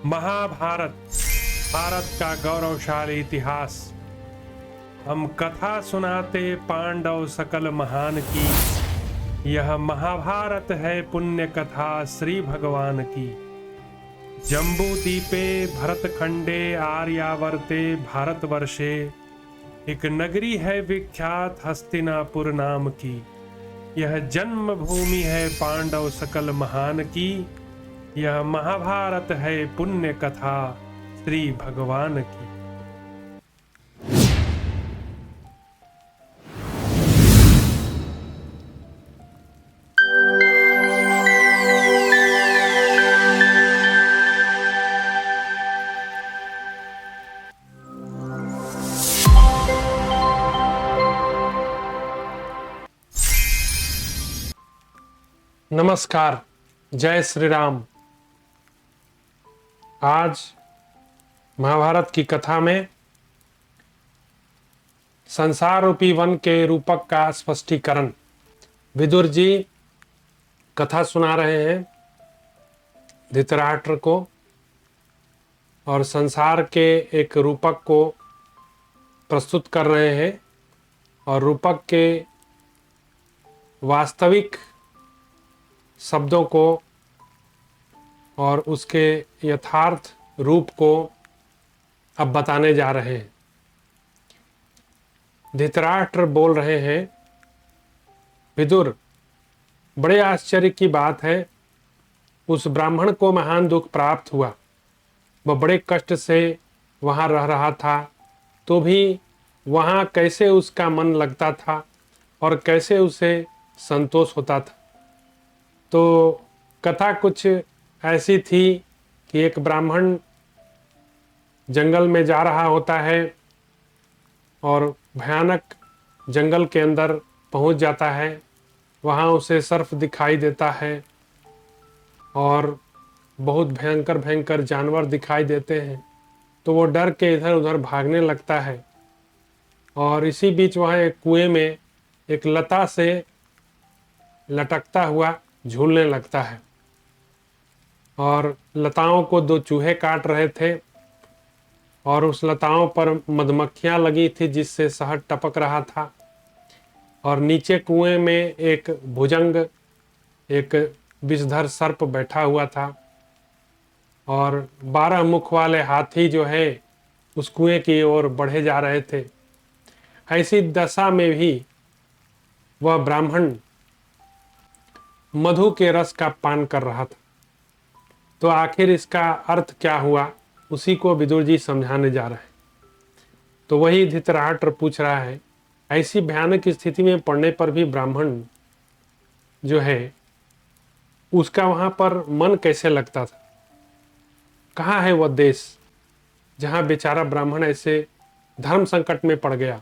महाभारत भारत का गौरवशाली इतिहास। हम कथा सुनाते पांडव सकल महान की। यह महाभारत है पुण्य कथा श्री भगवान की। जम्बू दीपे भरतखंडे आर्यावर्ते भारतवर्षे एक नगरी है विख्यात हस्तिनापुर नाम की। यह जन्म भूमि है पांडव सकल महान की। यह महाभारत है पुण्य कथा श्री भगवान की। नमस्कार, जय श्री राम। आज महाभारत की कथा में संसार रूपी वन के रूपक का स्पष्टीकरण विदुर जी कथा सुना रहे हैं धृतराष्ट्र को, और संसार के एक रूपक को प्रस्तुत कर रहे हैं और रूपक के वास्तविक शब्दों को और उसके यथार्थ रूप को अब बताने जा रहे हैं। धृतराष्ट्र बोल रहे हैं, विदुर, बड़े आश्चर्य की बात है, उस ब्राह्मण को महान दुख प्राप्त हुआ। वह बड़े कष्ट से वहाँ रह रहा था, तो भी वहाँ कैसे उसका मन लगता था और कैसे उसे संतोष होता था। तो कथा कुछ ऐसी थी कि एक ब्राह्मण जंगल में जा रहा होता है और भयानक जंगल के अंदर पहुंच जाता है। वहाँ उसे सर्प दिखाई देता है और बहुत भयंकर भयंकर जानवर दिखाई देते हैं। तो वो डर के इधर उधर भागने लगता है और इसी बीच वह एक कुएं में एक लता से लटकता हुआ झूलने लगता है और लताओं को दो चूहे काट रहे थे और उस लताओं पर मधुमक्खियां लगी थी जिससे शहद टपक रहा था। और नीचे कुएं में एक भुजंग, एक विषधर सर्प बैठा हुआ था और 12 मुख वाले हाथी जो है उस कुएं की ओर बढ़े जा रहे थे। ऐसी दशा में भी वह ब्राह्मण मधु के रस का पान कर रहा था। तो आखिर इसका अर्थ क्या हुआ, उसी को विदुर जी समझाने जा रहे हैं। तो वही धृतराष्ट्र पूछ रहा है, ऐसी भयानक स्थिति में पड़ने पर भी ब्राह्मण जो है उसका वहां पर मन कैसे लगता था? कहाँ है वह देश जहां बेचारा ब्राह्मण ऐसे धर्म संकट में पड़ गया?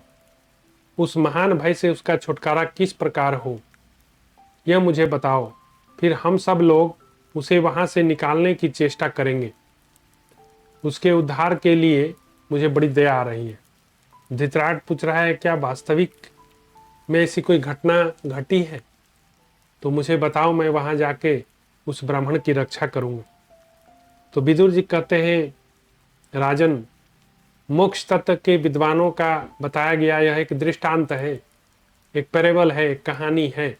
उस महान भय से उसका छुटकारा किस प्रकार हो, यह मुझे बताओ, फिर हम सब लोग उसे वहां से निकालने की चेष्टा करेंगे। उसके उद्धार के लिए मुझे बड़ी दया आ रही है। धृतराष्ट्र पूछ रहा है, क्या वास्तविक में ऐसी कोई घटना घटी है? तो मुझे बताओ, मैं वहां जाके उस ब्राह्मण की रक्षा करूंगा। तो विदुर जी कहते हैं, राजन, मोक्ष तत्व के विद्वानों का बताया गया यह एक दृष्टांत है, एक पैरेबल है, एक कहानी है,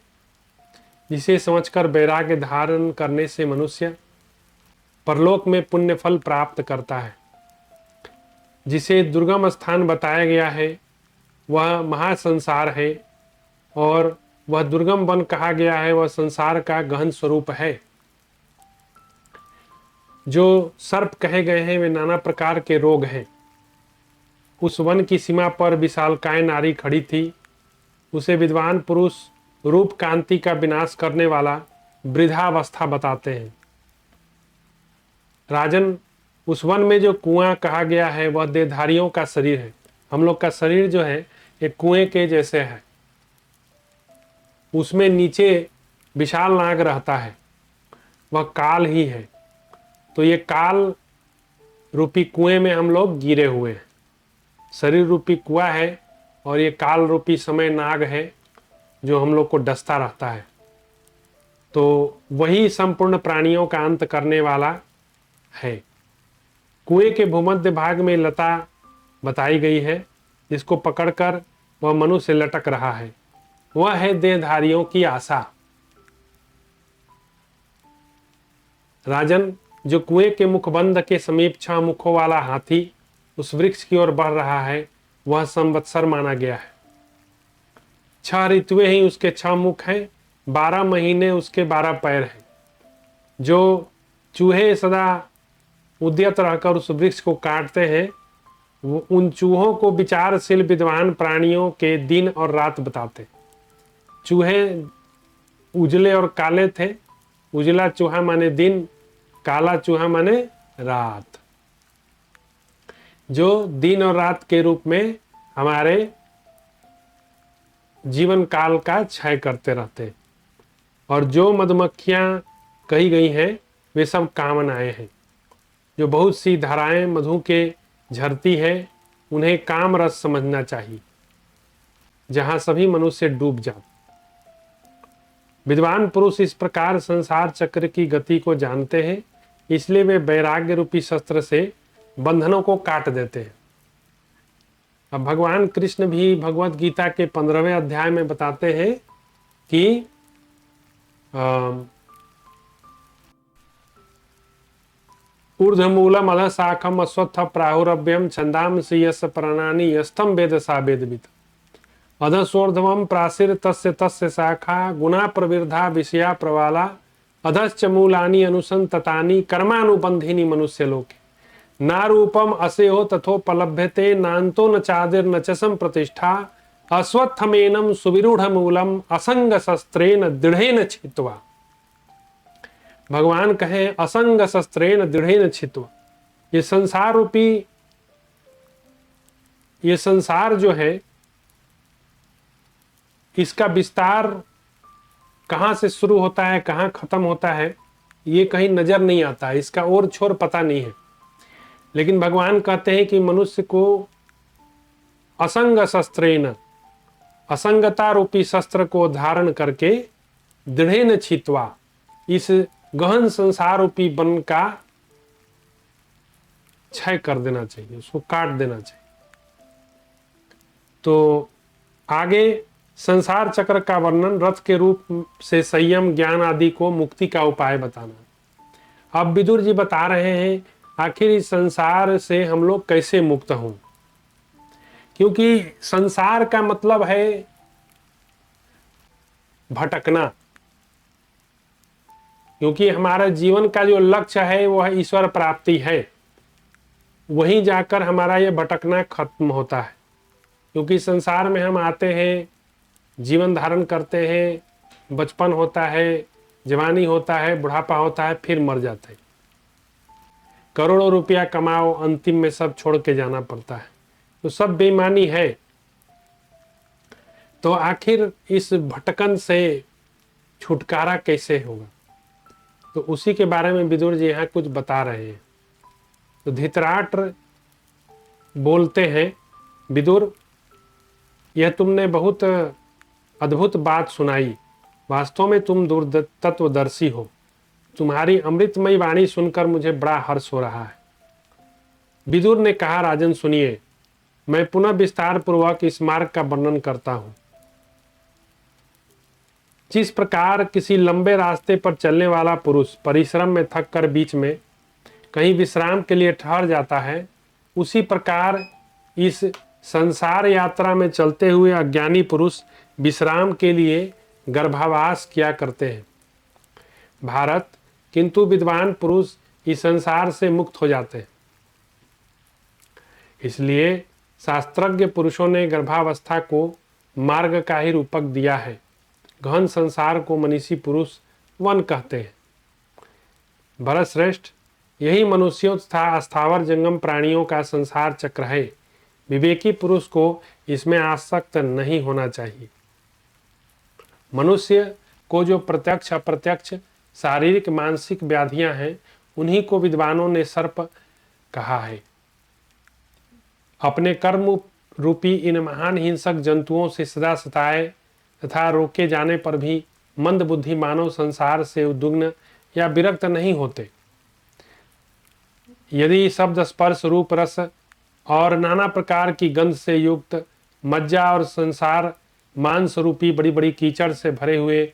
जिसे समझकर वैराग्य धारण करने से मनुष्य परलोक में पुण्य फल प्राप्त करता है। जिसे दुर्गम स्थान बताया गया है वह महासंसार है और वह दुर्गम वन कहा गया है, वह संसार का गहन स्वरूप है। जो सर्प कहे गए हैं वे नाना प्रकार के रोग हैं। उस वन की सीमा पर विशालकाय नारी खड़ी थी। उसे विद्वान पुरुष रूप कांति का विनाश करने वाला वृद्धावस्था बताते हैं। राजन, उस वन में जो कुआं कहा गया है वह देहधारियों का शरीर है। हम लोग का शरीर जो है एक कुएं के जैसे है। उसमें नीचे विशाल नाग रहता है, वह काल ही है। तो ये काल रूपी कुएं में हम लोग गिरे हुए हैं। शरीर रूपी कुआं है और ये काल रूपी समय नाग है जो हम लोग को डसता रहता है। तो वही संपूर्ण प्राणियों का अंत करने वाला है। कुएं के भूमध्य भाग में लता बताई गई है, जिसको पकड़कर वह मनुष्य लटक रहा है। वह है देहधारियों की आशा। राजन, जो कुएं के मुखबंध के समीप 6 मुखों वाला हाथी उस वृक्ष की ओर बढ़ रहा है, वह संवत्सर माना गया है। 6 ऋतुएं ही उसके 6 मुख हैं, 12 महीने उसके 12 पैर हैं। जो चूहे सदा उद्यत रहकर उस वृक्ष को काटते हैं, वो उन चूहों को विचारशील विद्वान प्राणियों के दिन और रात बताते। चूहे उजले और काले थे। उजला चूहा माने दिन, काला चूहा माने रात। जो दिन और रात के रूप में हमारे जीवन काल का क्षय करते रहते। और जो मधुमक्खियां कही गई हैं, वे सब कामनाएं हैं। जो बहुत सी धाराएं मधु के झरती है, उन्हें काम रस समझना चाहिए, जहां सभी मनुष्य डूब जाते। विद्वान पुरुष इस प्रकार संसार चक्र की गति को जानते हैं, इसलिए वे वैराग्य रूपी शस्त्र से बंधनों को काट देते हैं। अब भगवान कृष्ण भी भगवत गीता के 15वें अध्याय में बताते हैं कि ऊर्ध्वमूलम अधः शाखम अश्वत्थ प्राहुरभ्यम छंदांसि यस्य प्राणानि यस्थम वेद सा वेदवित्। अधः सोर्ध्वम प्रासीर तस्य तस्य शाखा गुणा प्रविर्धा विषया प्रवाला अधश्च मूलानि अनुसंततानि कर्मानुबंधिनी मनुष्य लोके नारूपम असेहो तथोपलभ्यते नान्तो न चादिर न च संप्रतिष्ठा अश्वत्थमेनं सुविरूढ़ मूलम असंग शस्त्रेण दृढ़ेन छित्त्वा। भगवान कहे असंग शस्त्रेण दृढ़ेन छित्त्वा। ये संसार रूपी, ये संसार जो है, इसका विस्तार कहाँ से शुरू होता है, कहाँ खत्म होता है, ये कहीं नजर नहीं आता, इसका ओर छोर पता नहीं है। लेकिन भगवान कहते हैं कि मनुष्य को असंग शस्त्रेण, असंगता रूपी शस्त्र को धारण करके दृढ़ेन छित्त्वा, इस गहन संसार रूपी वन का क्षय कर देना चाहिए, उसको काट देना चाहिए। तो आगे संसार चक्र का वर्णन, रथ के रूप से संयम ज्ञान आदि को मुक्ति का उपाय बताना। अब विदुर जी बता रहे हैं आखिर इस संसार से हम लोग कैसे मुक्त हों, क्योंकि संसार का मतलब है भटकना। क्योंकि हमारा जीवन का जो लक्ष्य है वह ईश्वर प्राप्ति है, वहीं जाकर हमारा ये भटकना खत्म होता है। क्योंकि संसार में हम आते हैं, जीवन धारण करते हैं, बचपन होता है, जवानी होता है, बुढ़ापा होता है, फिर मर जाते हैं। करोड़ों रुपया कमाओ, अंतिम में सब छोड़ के जाना पड़ता है। तो सब बेईमानी है। तो आखिर इस भटकन से छुटकारा कैसे होगा, तो उसी के बारे में विदुर जी यहाँ कुछ बता रहे हैं। तो धृतराष्ट्र बोलते हैं, विदुर, यह तुमने बहुत अद्भुत बात सुनाई। वास्तव में तुम तत्वदर्शी हो। तुम्हारी अमृतमयी वाणी सुनकर मुझे बड़ा हर्ष हो रहा है। विदुर ने कहा, राजन सुनिए, मैं पुनः विस्तार पूर्वक इस मार्ग का वर्णन करता हूं। जिस प्रकार किसी लंबे रास्ते पर चलने वाला पुरुष परिश्रम में थक कर बीच में कहीं विश्राम के लिए ठहर जाता है, उसी प्रकार इस संसार यात्रा में चलते हुए अज्ञानी पुरुष विश्राम के लिए गर्भावास किया करते हैं। भारत, किंतु विद्वान पुरुष इस संसार से मुक्त हो जाते हैं। इसलिए शास्त्रज्ञ पुरुषों ने गर्भावस्था को मार्ग का ही रूपक दिया है। गहन संसार को मनीषी पुरुष वन कहते हैं। भरतश्रेष्ठ, यही मनुष्यों तथा स्थावर जंगम प्राणियों का संसार चक्र है। विवेकी पुरुष को इसमें आसक्त नहीं होना चाहिए। मनुष्य को जो प्रत्यक्ष अप्रत्यक्ष शारीरिक मानसिक व्याधियां हैं, उन्हीं को विद्वानों ने सर्प कहा है। अपने कर्म रूपी इन महान हिंसक जंतुओं से सदा सताए तथा रोके जाने पर भी मंद बुद्धि मानव संसार से उद्विग्न या विरक्त नहीं होते। यदि शब्द स्पर्श रूप रस और नाना प्रकार की गंध से युक्त मज्जा और संसार मांस रूपी बड़ी बड़ी कीचड़ से भरे हुए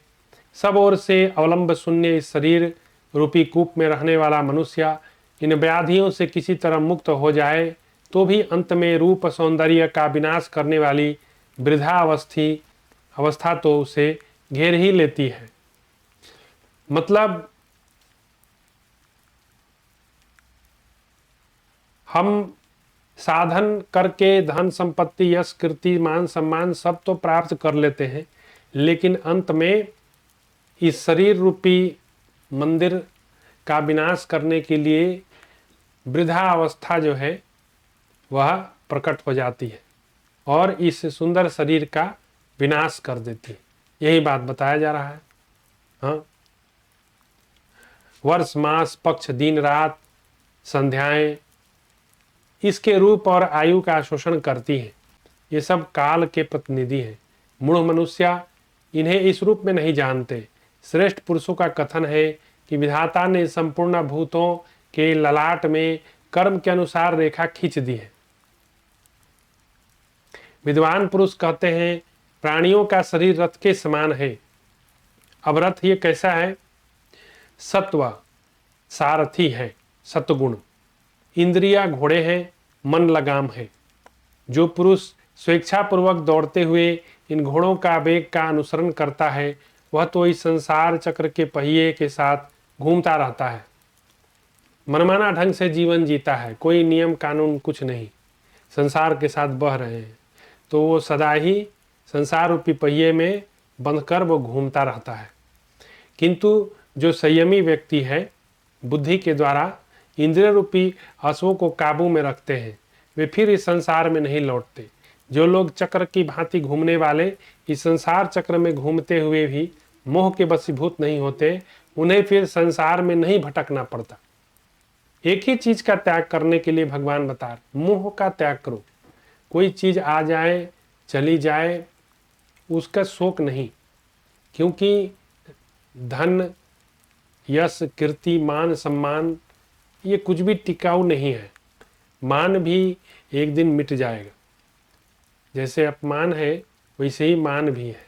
सब ओर से अवलंब शून्य इस शरीर रूपी कूप में रहने वाला मनुष्य इन व्याधियों से किसी तरह मुक्त हो जाए तो भी अंत में रूप सौंदर्य का विनाश करने वाली अवस्था तो उसे घेर ही लेती है। मतलब हम साधन करके धन संपत्ति यश कीर्ति मान सम्मान सब तो प्राप्त कर लेते हैं, लेकिन अंत में इस शरीर रूपी मंदिर का विनाश करने के लिए वृद्धा अवस्था जो है वह प्रकट हो जाती है और इस सुंदर शरीर का विनाश कर देती है। यही बात बताया जा रहा है। हाँ, वर्ष मास पक्ष दिन रात संध्याएं इसके रूप और आयु का शोषण करती हैं। ये सब काल के प्रतिनिधि हैं। मूढ़ मनुष्य इन्हें इस रूप में नहीं जानते। श्रेष्ठ पुरुषों का कथन है कि विधाता ने संपूर्ण भूतों के ललाट में कर्म के अनुसार रेखा खींच दी है। विद्वान पुरुष कहते हैं प्राणियों का शरीर रथ के समान है। अब रथ ये कैसा है? सत्व सारथी है, सत्गुण। इंद्रिया घोड़े हैं, मन लगाम है। जो पुरुष स्वेच्छापूर्वक दौड़ते हुए इन घोड़ों का वेग का अनुसरण करता है वह तो इस संसार चक्र के पहिए के साथ घूमता रहता है, मनमाना ढंग से जीवन जीता है, कोई नियम कानून कुछ नहीं, संसार के साथ बह रहे हैं, तो वो सदा ही संसार रूपी पहिए में बंधकर वो घूमता रहता है। किंतु जो संयमी व्यक्ति है बुद्धि के द्वारा इंद्रिय रूपी अश्वों को काबू में रखते हैं वे फिर इस संसार में नहीं लौटते। जो लोग चक्र की भांति घूमने वाले इस संसार चक्र में घूमते हुए भी मोह के वशीभूत नहीं होते उन्हें फिर संसार में नहीं भटकना पड़ता। एक ही चीज का त्याग करने के लिए भगवान बता रहे, मोह का त्याग करो। कोई चीज आ जाए चली जाए उसका शोक नहीं, क्योंकि धन यश कीर्ति मान सम्मान ये कुछ भी टिकाऊ नहीं है। मान भी एक दिन मिट जाएगा, जैसे अपमान है वैसे ही मान भी है।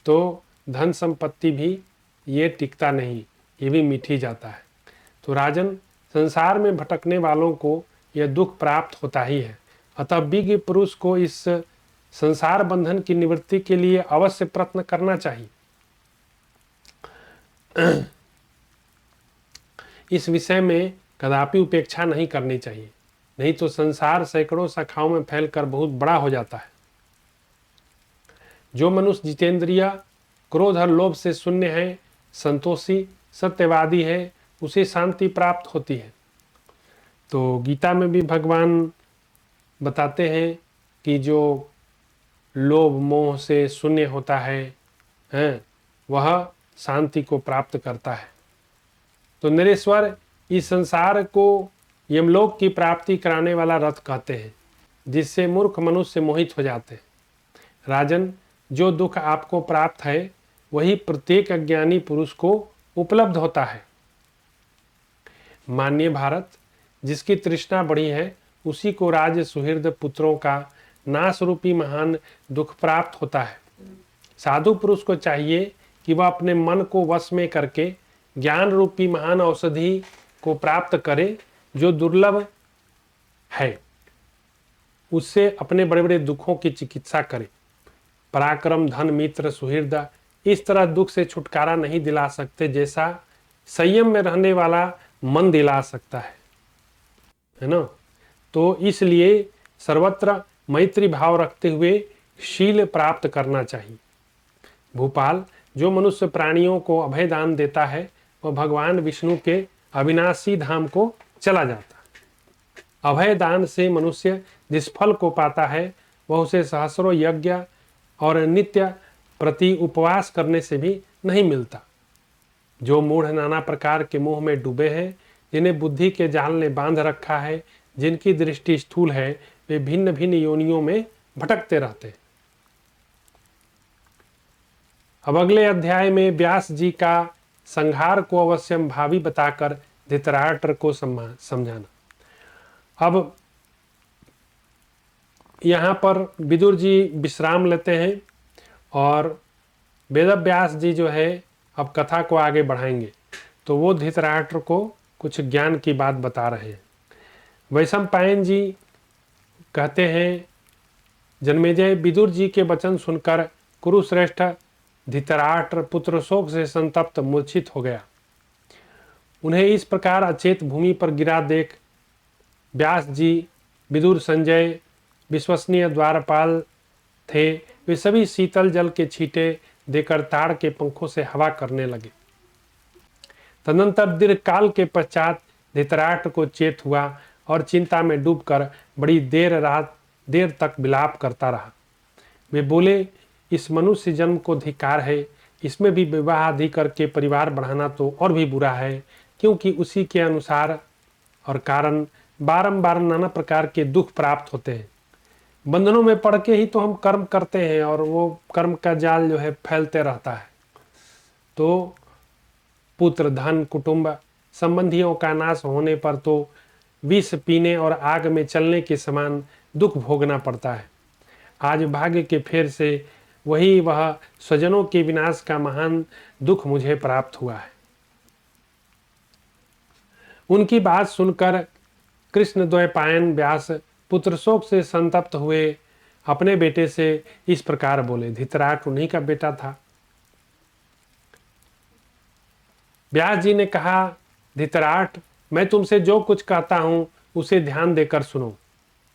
तो धन संपत्ति भी ये टिकता नहीं, ये भी मिट ही जाता है। तो राजन, संसार में भटकने वालों को यह दुख प्राप्त होता ही है। अतः विज्ञ पुरुष को इस संसार बंधन की निवृत्ति के लिए अवश्य प्रयत्न करना चाहिए। इस विषय में कदापि उपेक्षा नहीं करनी चाहिए, नहीं तो संसार सैकड़ों शाखाओं में फैलकर बहुत बड़ा हो जाता है। जो मनुष्य जितेंद्रिय क्रोध और लोभ से शून्य है, संतोषी सत्यवादी है, उसे शांति प्राप्त होती है। तो गीता में भी भगवान बताते हैं कि जो लोभ मोह से शून्य होता है वह शांति को प्राप्त करता है। तो नरेश्वर इस संसार को यमलोक की प्राप्ति कराने वाला रथ कहते हैं, जिससे मूर्ख मनुष्य मोहित हो जाते हैं। राजन, जो दुख आपको प्राप्त है वही प्रत्येक अज्ञानी पुरुष को उपलब्ध होता है। माननीय भारत, जिसकी तृष्णा बढ़ी है उसी को राज सुहृद पुत्रों का नाश रूपी महान दुख प्राप्त होता है। साधु पुरुष को चाहिए कि वह अपने मन को वश में करके ज्ञान रूपी महान औषधि को प्राप्त करे जो दुर्लभ है, उससे अपने बड़े बड़े दुखों की चिकित्सा करे। पराक्रम धन मित्र सुहृद इस तरह दुख से छुटकारा नहीं दिला सकते जैसा संयम में रहने वाला मन दिला सकता है ना। तो इसलिए सर्वत्र मैत्री भाव रखते हुए शील प्राप्त करना चाहिए। भूपाल, जो मनुष्य प्राणियों को अभय दान देता है वह भगवान विष्णु के अविनाशी धाम को चला जाता है। अभय दान से मनुष्य जिस फल को पाता है वह उसे सहस्रों यज्ञ और नित्य प्रति उपवास करने से भी नहीं मिलता। जो मूढ़ नाना प्रकार के मोह में डूबे हैं, जिन्हें बुद्धि के जाल ने बांध रखा है, जिनकी दृष्टि स्थूल है, वे भिन्न भिन्न योनियों में भटकते रहते हैं। अब अगले अध्याय में व्यास जी का संहार को अवश्यम भावी बताकर धृतराष्ट्र को समझाना। अब यहाँ पर विदुर जी विश्राम लेते हैं और वेदव्यास जी जो है अब कथा को आगे बढ़ाएंगे। तो वो धृतराष्ट्र को कुछ ज्ञान की बात बता रहे हैं। वैशंपायन जी कहते हैं, जन्मेजय विदुर जी के वचन सुनकर कुरुश्रेष्ठ धृतराष्ट्र पुत्र शोक से संतप्त मूर्छित हो गया। उन्हें इस प्रकार अचेत भूमि पर गिरा देख व्यास जी, विदुर, संजय विश्वसनीय द्वारपाल थे, वे सभी शीतल जल के छींटे देकर ताड़ के पंखों से हवा करने लगे। तदनंतर दीर्घ काल के पश्चात धृतराष्ट्र को चेत हुआ और चिंता में डूबकर बड़ी देर तक विलाप करता रहा। वे बोले, इस मनुष्य जन्म को धिक्कार है, इसमें भी विवाह आदि करके परिवार बढ़ाना तो और भी बुरा है, क्योंकि उसी के अनुसार और कारण बारंबार नाना प्रकार के दुख प्राप्त होते हैं। बंधनों में पड़ के ही तो हम कर्म करते हैं और वो कर्म का जाल जो है फैलते रहता है। तो पुत्र, धन, कुटुंब, संबंधियों का नाश होने पर तो विष पीने और आग में चलने के समान दुख भोगना पड़ता है। आज भाग्य के फेर से वह स्वजनों के विनाश का महान दुख मुझे प्राप्त हुआ है। उनकी बात सुनकर कृष्णद्वैपायन व्यास पुत्र शोक से संतप्त हुए अपने बेटे से इस प्रकार बोले। धृतराष्ट्र उन्हीं का बेटा था। व्यास जी ने कहा, धृतराष्ट्र, मैं तुमसे जो कुछ कहता हूं उसे ध्यान देकर सुनो।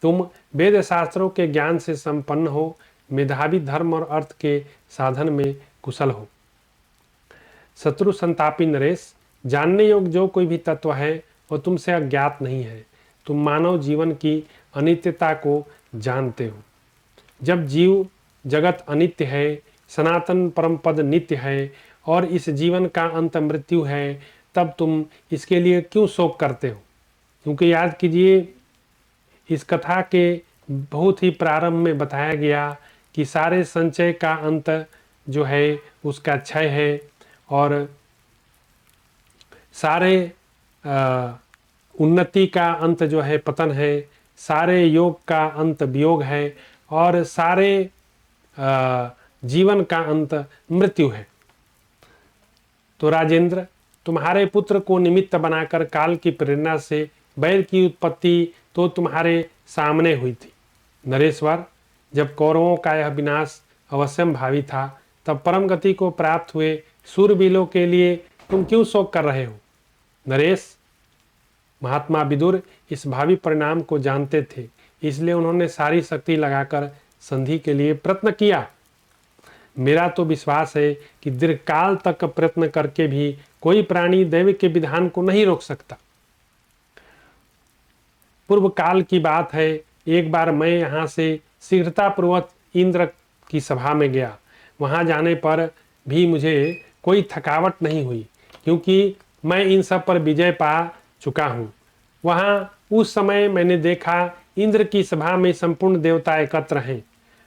तुम वेद शास्त्रों के ज्ञान से संपन्न हो, मेधावी, धर्म और अर्थ के साधन में कुशल हो। शत्रु संतापी नरेश, जानने योग्य जो कोई भी तत्व है वह तुमसे अज्ञात नहीं है। तुम मानव जीवन की अनित्यता को जानते हो। जब जीव जगत अनित्य है, सनातन परम पद नित्य है और इस जीवन का अंत मृत्यु है, तब तुम इसके लिए क्यों शोक करते हो? क्योंकि याद कीजिए, इस कथा के बहुत ही प्रारंभ में बताया गया कि सारे संचय का अंत जो है उसका क्षय है और सारे उन्नति का अंत जो है पतन है, सारे योग का अंत वियोग है और सारे जीवन का अंत मृत्यु है। तो राजेंद्र, तुम्हारे पुत्र को निमित्त बनाकर काल की प्रेरणा से बैर की उत्पत्ति तो तुम्हारे सामने हुई थी। नरेश्वर, जब कौरवों का यह विनाश अवश्यम भावी था, तब परम गति को प्राप्त हुए सूरवीरों के लिए तुम क्यों शोक कर रहे हो? नरेश, महात्मा विदुर इस भावी परिणाम को जानते थे, इसलिए उन्होंने सारी शक्ति लगाकर संधि के लिए प्रयत्न किया। मेरा तो विश्वास है कि दीर्घकाल तक प्रयत्न करके भी कोई प्राणी दैव के विधान को नहीं रोक सकता। पूर्व काल की बात है, एक बार मैं यहाँ से शीघ्रतापूर्वक इंद्र की सभा में गया। वहाँ जाने पर भी मुझे कोई थकावट नहीं हुई, क्योंकि मैं इन सब पर विजय पा चुका हूँ। वहाँ उस समय मैंने देखा इंद्र की सभा में संपूर्ण देवता एकत्र हैं।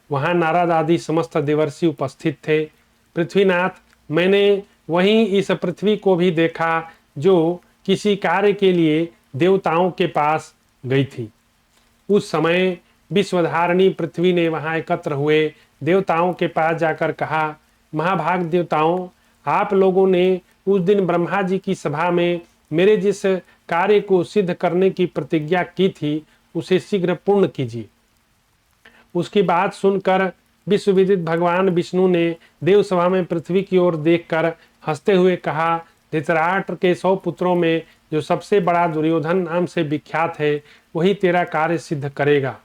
वहाँ नारद आदि समस्त देवर्षि उपस्थित थे। पृथ्वीनाथ, मैंने वहीं इस पृथ्वी को भी देखा जो किसी कार्य के लिए देवताओं के पास गई थी। उस समय विश्वधारिणी पृथ्वी ने वहाँ एकत्र हुए देवताओं के पास जाकर कहा, महाभाग देवताओं, आप लोगों ने उस दिन ब्रह्मा जी की सभा में मेरे जिस कार्य को सिद्ध करने की प्रतिज्ञा की थी उसे शीघ्र पूर्ण कीजिए। उसकी बात सुनकर विश्वविदित भगवान विष्णु ने देवसभा में पृथ्वी की ओर देखकर हंसते हुए कहा, धृतराष्ट्र के 100 पुत्रों में जो सबसे बड़ा दुर्योधन नाम से विख्यात है, वही तेरा कार्य सिद्ध करेगा।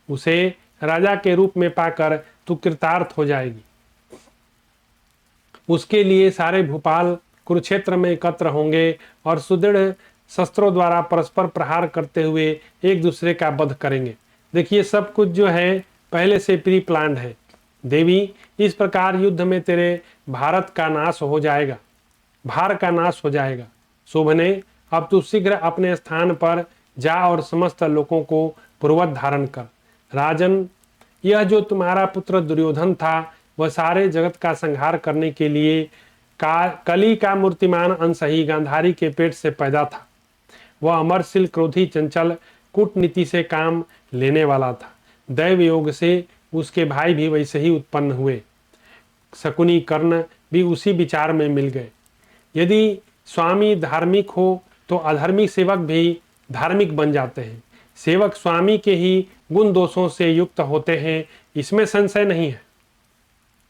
उसे राजा के रूप में पाकर तू कृतार्थ हो जाएगी। उसके लिए सारे भूपाल कुरुक्षेत्र में एकत्र होंगे और सुदृढ़ शस्त्रों द्वारा परस्पर प्रहार करते हुए एक दूसरे का वध करेंगे। देखिए, सब कुछ जो है पहले से प्री प्लान्ड है। देवी, इस प्रकार युद्ध में तेरे भारत का नाश हो जाएगा, भार का नाश हो जाएगा। शोभने, अब तू शीघ्र अपने स्थान पर जा और समस्त लोगों को पूर्वत धारण कर। राजन, यह जो तुम्हारा पुत्र दुर्योधन था, वह सारे जगत का संहार करने के लिए कली का मूर्तिमान अंश ही गांधारी के पेट से पैदा था। वह अमरशील, क्रोधी, चंचल, कूटनीति से काम लेने वाला था। दैव योग से उसके भाई भी वैसे ही उत्पन्न हुए। शकुनी कर्ण भी उसी विचार में मिल गए। यदि स्वामी धार्मिक हो तो अधर्मिक सेवक भी धार्मिक बन जाते हैं। सेवक स्वामी के ही गुण दोषों से युक्त होते हैं, इसमें संशय नहीं है।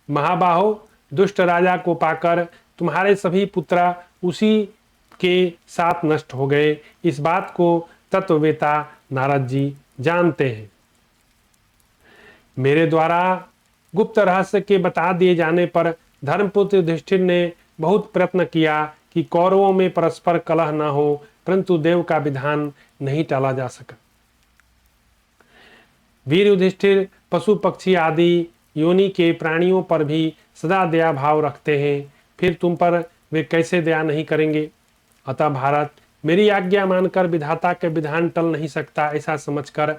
महाबाहो, दुष्ट राजा को पाकर तुम्हारे सभी पुत्र उसी के साथ नष्ट हो गए। इस बात को तत्ववेता नारद जी जानते हैं। मेरे द्वारा गुप्त रहस्य के बता दिए जाने पर धर्मपुत्र युधिष्ठिर ने बहुत प्रयत्न किया कि कौरवों में परस्पर कलह न हो, परंतु देव का विधान नहीं टाला जा सका। वीर युधिष्ठिर पशु पक्षी आदि योनि के प्राणियों पर भी सदा दया भाव रखते हैं, फिर तुम पर वे कैसे दया नहीं करेंगे। अतः भारत, मेरी आज्ञा मानकर विधाता के विधान टल नहीं सकता, ऐसा समझकर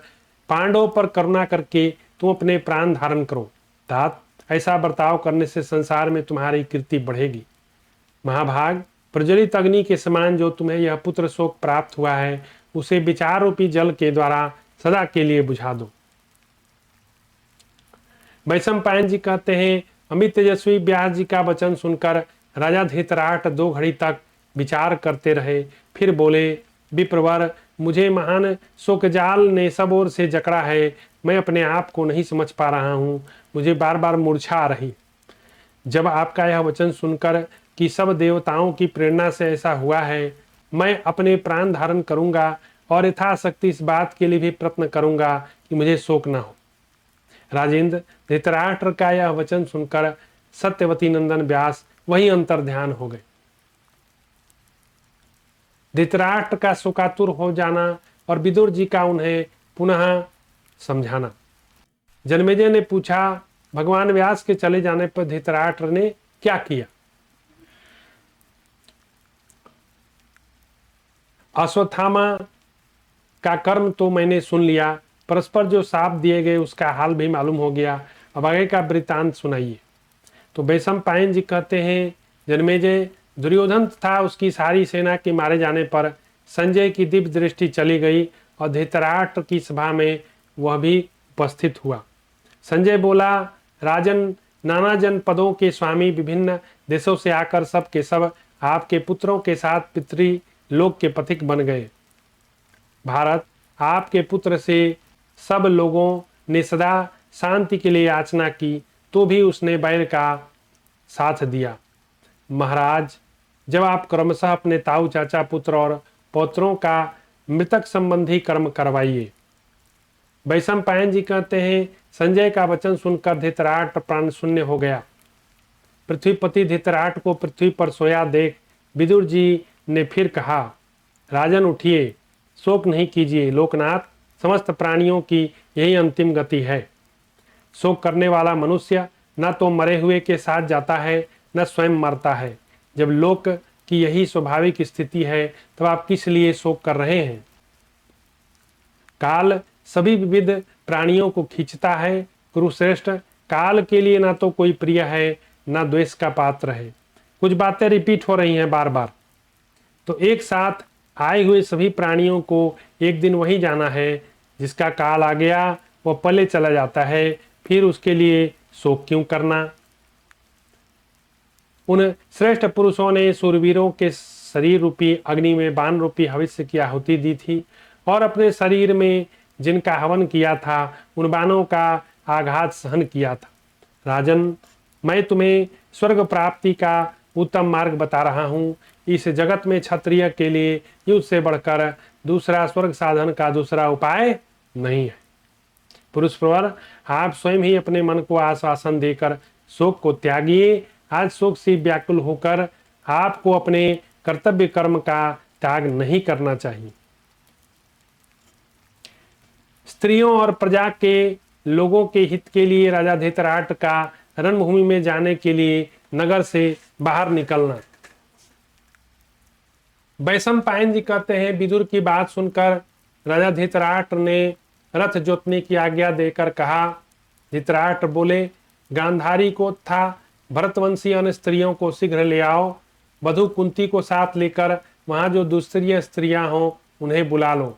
पांडवों पर करुणा करके तुम अपने प्राण धारण करो। तात, ऐसा बर्ताव करने से संसार में तुम्हारी कीर्ति बढ़ेगी। महाभाग, प्रज्वलित अग्नि के समान जो तुम्हें यह पुत्र शोक प्राप्त हुआ है, उसे विचार रूपी जल के द्वारा सदा के लिए बुझा दो। वैशंपायन जी कहते हैं, अमित तेजस्वी व्यास जी का वचन सुनकर राजा धृतराष्ट्र 2 घड़ी तक विचार करते रहे। फिर बोले, विप्रवर, मुझे महान शोकजाल ने सब ओर से जकड़ा है। मैं अपने आप को नहीं समझ पा रहा हूँ, मुझे बार बार मूर्छा आ रही। जब आपका यह वचन सुनकर कि सब देवताओं की प्रेरणा से ऐसा हुआ है, मैं अपने प्राण धारण करूंगा और यथाशक्ति इस बात के लिए भी प्रयत्न करूंगा कि मुझे शोक न हो। राजेंद्र, धृतराष्ट्र का यह वचन सुनकर सत्यवती नंदन व्यास वही अंतर ध्यान हो गए। धृतराष्ट्र का शोकातुर हो जाना और विदुर जी का उन्हें पुनः समझाना। जन्मेजय ने पूछा, भगवान व्यास के चले जाने पर धृतराष्ट्र ने क्या किया। अश्वत्थामा का कर्म तो मैंने सुन लिया, परस्पर जो शाप दिए गए उसका हाल भी मालूम हो गया। अब आगे का वृत्तांत सुनाइए। तो वैशंपायन जी कहते हैं, जन्मेजय, दुर्योधन था उसकी सारी सेना के मारे जाने पर संजय की दिव्य दृष्टि चली गई और धृतराष्ट्र की सभा में वह भी उपस्थित हुआ। संजय बोला, राजन, नाना जनपदों के स्वामी विभिन्न देशों से आकर सब के सब आपके पुत्रों के साथ पितृलोक के पथिक बन गए। भारत, आपके पुत्र से सब लोगों ने सदा शांति के लिए याचना की, तो भी उसने बैर का साथ दिया। महाराज, जब आप क्रमशः अपने ताऊ, चाचा, पुत्र और पौत्रों का मृतक संबंधी कर्म करवाइए। वैशंपायन जी कहते हैं, संजय का वचन सुनकर धृतराष्ट्र प्राण शून्य हो गया। पृथ्वीपति धृतराष्ट्र को पृथ्वी पर सोया देख विदुर जी ने फिर कहा, राजन उठिए, शोक नहीं कीजिए। लोकनाथ, समस्त प्राणियों की यही अंतिम गति है। शोक करने वाला मनुष्य न तो मरे हुए के साथ जाता है, न स्वयं मरता है। जब लोक की यही स्वाभाविक स्थिति है, तब आप किस लिए शोक कर रहे हैं। काल सभी विविध प्राणियों को खींचता है। कुरुश्रेष्ठ, काल के लिए ना तो कोई प्रिय है, ना द्वेष का पात्र है। कुछ बातें रिपीट हो रही हैं बार बार। तो एक साथ आए हुए सभी प्राणियों को एक दिन वही जाना है। जिसका काल आ गया वह पले चला जाता है, फिर उसके लिए शोक क्यों करना। उन श्रेष्ठ पुरुषों ने सूरवीरों के शरीर रूपी अग्नि में बाण रूपी हविष्य की आहुति दी थी और अपने शरीर में जिनका हवन किया था उन बाणों का आघात सहन किया था। राजन, मैं तुम्हें स्वर्ग प्राप्ति का उत्तम मार्ग बता रहा हूँ। इस जगत में क्षत्रिय के लिए युद्ध से बढ़कर दूसरा स्वर्ग साधन का दूसरा उपाय नहीं है। पुरुष प्रवर, आप स्वयं ही अपने मन को आश्वासन देकर शोक को त्यागिए। आज शोक से व्याकुल होकर आपको अपने कर्तव्य कर्म का त्याग नहीं करना चाहिए। स्त्रियों और प्रजा के लोगों के हित के लिए राजा धृतराष्ट्र का रणभूमि में जाने के लिए नगर से बाहर निकलना। वैशंपायन जी कहते हैं, विदुर की बात सुनकर राजा धृतराष्ट्र ने रथ जोतने की आज्ञा देकर कहा। धृतराष्ट्र बोले, गांधारी को था भरतवंशी अन्य स्त्रियों को शीघ्र ले आओ। वधु कुंती को साथ लेकर वहां जो दूसरी स्त्रियां हों उन्हें बुला लो।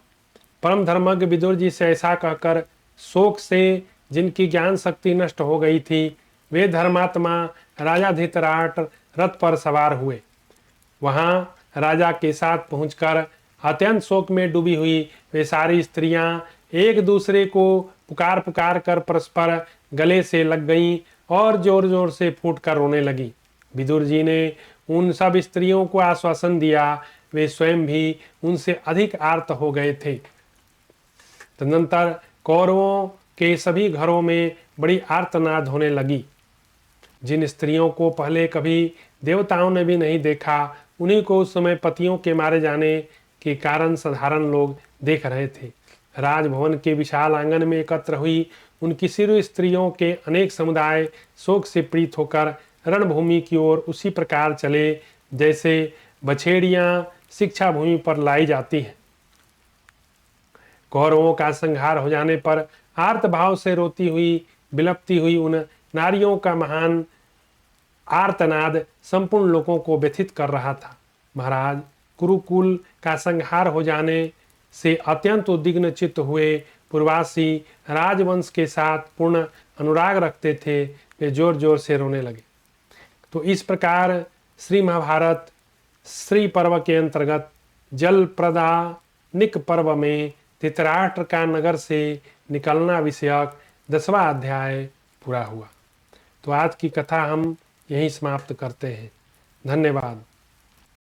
परम धर्मज्ञ विदुर जी से ऐसा कहकर शोक से जिनकी ज्ञान शक्ति नष्ट हो गई थी, वे धर्मात्मा राजा धृतराष्ट्र रथ पर सवार हुए। वहां राजा के साथ पहुंचकर अत्यंत शोक में डूबी हुई वे सारी स्त्रियां एक दूसरे को पुकार पुकार कर परस्पर गले से लग गईं और जोर जोर से फूट कर रोने लगी। विदुर जी ने उन सब स्त्रियों को आश्वासन दिया, वे स्वयं भी उनसे अधिक आर्त हो गए थे। तदनंतर कौरवों के सभी घरों में बड़ी आर्तनाद होने लगी। जिन स्त्रियों को पहले कभी देवताओं ने भी नहीं देखा, उन्हीं को उस समय पतियों के मारे जाने के कारण साधारण लोग देख रहे थे। राजभवन के विशाल आंगन में एकत्र हुई उन किसी स्त्रियों के अनेक समुदाय शोक से पीड़ित होकर रणभूमि की ओर उसी प्रकार चले जैसे बछेड़ियां शिक्षा भूमि पर लाई जाती हैं। कौरवों का संहार हो जाने पर आर्त भाव से रोती हुई विलपती हुई उन नारियों का महान आर्तनाद संपूर्ण लोगों को व्यथित कर रहा था। महाराज, कुरुकुल का संहार हो जाने से अत्यंत उद्विग्न चित्त हुए पूर्वासी राजवंश के साथ पूर्ण अनुराग रखते थे, वे जोर जोर से रोने लगे। तो इस प्रकार श्री महाभारत श्री पर्व के अंतर्गत जल प्रदानिक पर्व में धृतराष्ट्र का नगर से निकलना विषयक 10वां अध्याय पूरा हुआ। तो आज की कथा हम यहीं समाप्त करते हैं। धन्यवाद।